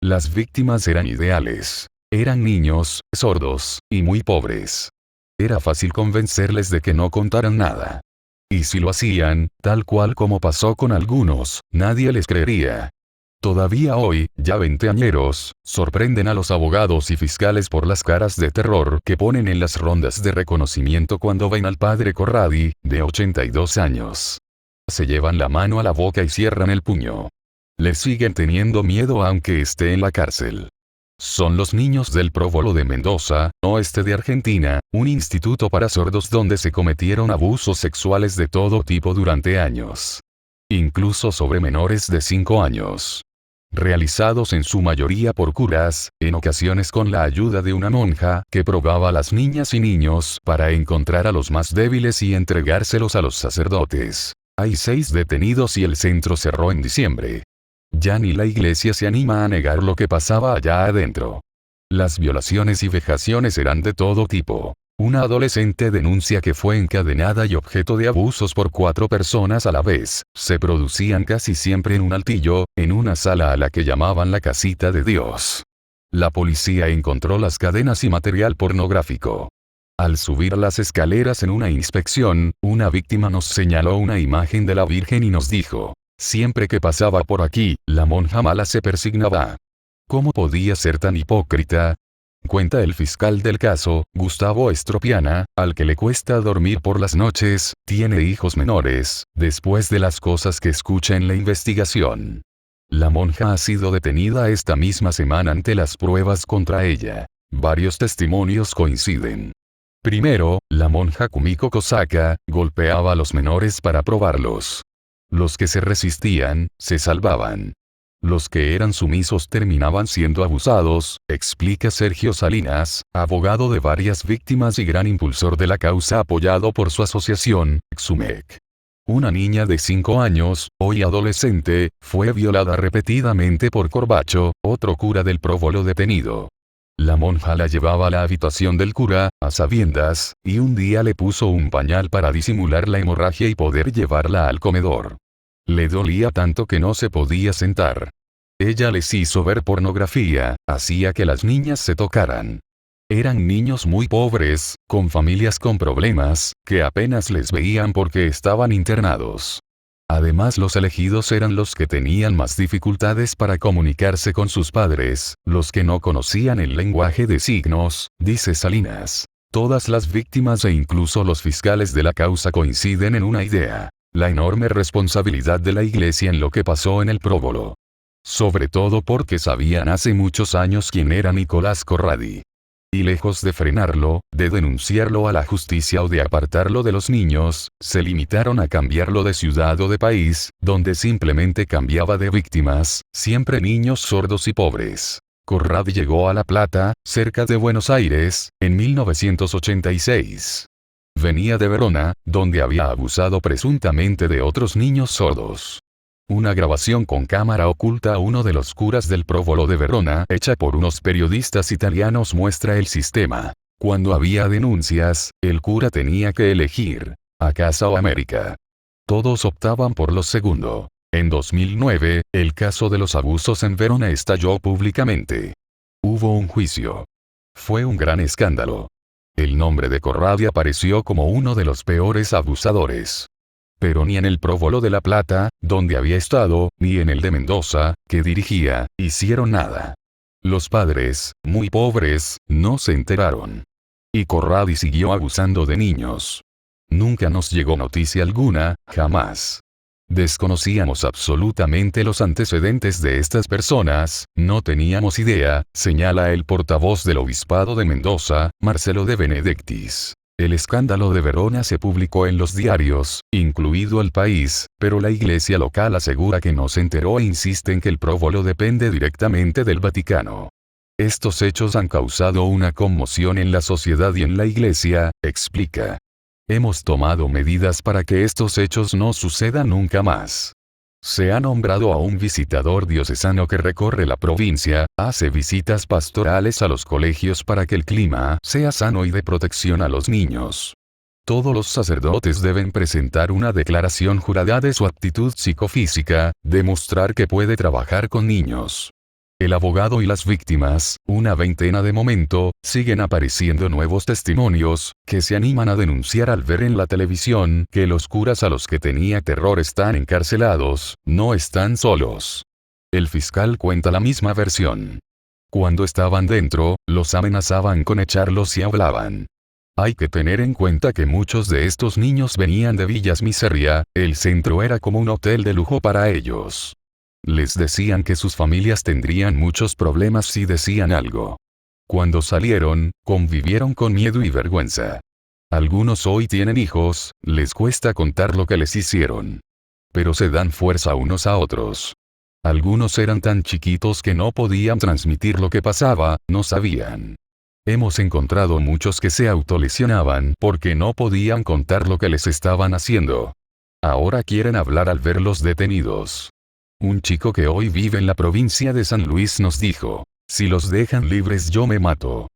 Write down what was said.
Las víctimas eran ideales. Eran niños, sordos, y muy pobres. Era fácil convencerles de que no contaran nada. Y si lo hacían, tal cual como pasó con algunos, nadie les creería. Todavía hoy, ya veinteañeros, sorprenden a los abogados y fiscales por las caras de terror que ponen en las rondas de reconocimiento cuando ven al padre Corradi, de 82 años. Se llevan la mano a la boca y cierran el puño. Le siguen teniendo miedo aunque esté en la cárcel. Son los niños del Próvolo de Mendoza, oeste de Argentina, un instituto para sordos donde se cometieron abusos sexuales de todo tipo durante años. Incluso sobre menores de 5 años. Realizados en su mayoría por curas, en ocasiones con la ayuda de una monja que probaba a las niñas y niños para encontrar a los más débiles y entregárselos a los sacerdotes. Hay 6 detenidos y el centro cerró en diciembre. Ya ni la iglesia se anima a negar lo que pasaba allá adentro. Las violaciones y vejaciones eran de todo tipo. Una adolescente denuncia que fue encadenada y objeto de abusos por 4 personas a la vez. Se producían casi siempre en un altillo, en una sala a la que llamaban la casita de Dios. La policía encontró las cadenas y material pornográfico. Al subir las escaleras en una inspección, una víctima nos señaló una imagen de la Virgen y nos dijo: siempre que pasaba por aquí, la monja mala se persignaba. ¿Cómo podía ser tan hipócrita? Cuenta el fiscal del caso, Gustavo Estropiana, al que le cuesta dormir por las noches, tiene hijos menores, después de las cosas que escucha en la investigación. La monja ha sido detenida esta misma semana ante las pruebas contra ella. Varios testimonios coinciden. Primero, la monja Kumiko Kosaka golpeaba a los menores para probarlos. Los que se resistían, se salvaban. Los que eran sumisos terminaban siendo abusados, explica Sergio Salinas, abogado de varias víctimas y gran impulsor de la causa apoyado por su asociación, XUMEC. Una niña de 5 años, hoy adolescente, fue violada repetidamente por Corbacho, otro cura del Próvolo detenido. La monja la llevaba a la habitación del cura, a sabiendas, y un día le puso un pañal para disimular la hemorragia y poder llevarla al comedor. Le dolía tanto que no se podía sentar. Ella les hizo ver pornografía, hacía que las niñas se tocaran. Eran niños muy pobres, con familias con problemas, que apenas les veían porque estaban internados. Además, los elegidos eran los que tenían más dificultades para comunicarse con sus padres, los que no conocían el lenguaje de signos, dice Salinas. Todas las víctimas e incluso los fiscales de la causa coinciden en una idea: la enorme responsabilidad de la iglesia en lo que pasó en el Próvolo. Sobre todo porque sabían hace muchos años quién era Nicolás Corradi. Y lejos de frenarlo, de denunciarlo a la justicia o de apartarlo de los niños, se limitaron a cambiarlo de ciudad o de país, donde simplemente cambiaba de víctimas, siempre niños sordos y pobres. Corradi llegó a La Plata, cerca de Buenos Aires, en 1986. Venía de Verona, donde había abusado presuntamente de otros niños sordos. Una grabación con cámara oculta a uno de los curas del Próvolo de Verona, hecha por unos periodistas italianos, muestra el sistema. Cuando había denuncias, el cura tenía que elegir: a casa o América. Todos optaban por lo segundo. En 2009, el caso de los abusos en Verona estalló públicamente. Hubo un juicio. Fue un gran escándalo. El nombre de Corradi apareció como uno de los peores abusadores. Pero ni en el Próvolo de La Plata, donde había estado, ni en el de Mendoza, que dirigía, hicieron nada. Los padres, muy pobres, no se enteraron. Y Corradi siguió abusando de niños. Nunca nos llegó noticia alguna, jamás. Desconocíamos absolutamente los antecedentes de estas personas, no teníamos idea, señala el portavoz del Obispado de Mendoza, Marcelo de Benedictis. El escándalo de Verona se publicó en los diarios, incluido El País, pero la iglesia local asegura que no se enteró e insiste en que el Próvolo depende directamente del Vaticano. Estos hechos han causado una conmoción en la sociedad y en la iglesia, explica. Hemos tomado medidas para que estos hechos no sucedan nunca más. Se ha nombrado a un visitador diocesano que recorre la provincia, hace visitas pastorales a los colegios para que el clima sea sano y de protección a los niños. Todos los sacerdotes deben presentar una declaración jurada de su aptitud psicofísica, demostrar que puede trabajar con niños. El abogado y las víctimas, una veintena de momento, siguen apareciendo nuevos testimonios, que se animan a denunciar al ver en la televisión que los curas a los que tenía terror están encarcelados, no están solos. El fiscal cuenta la misma versión. Cuando estaban dentro, los amenazaban con echarlos y hablaban. Hay que tener en cuenta que muchos de estos niños venían de villas miseria, el centro era como un hotel de lujo para ellos. Les decían que sus familias tendrían muchos problemas si decían algo. Cuando salieron, convivieron con miedo y vergüenza. Algunos hoy tienen hijos, les cuesta contar lo que les hicieron. Pero se dan fuerza unos a otros. Algunos eran tan chiquitos que no podían transmitir lo que pasaba, no sabían. Hemos encontrado muchos que se autolesionaban porque no podían contar lo que les estaban haciendo. Ahora quieren hablar al verlos detenidos. Un chico que hoy vive en la provincia de San Luis nos dijo, si los dejan libres yo me mato.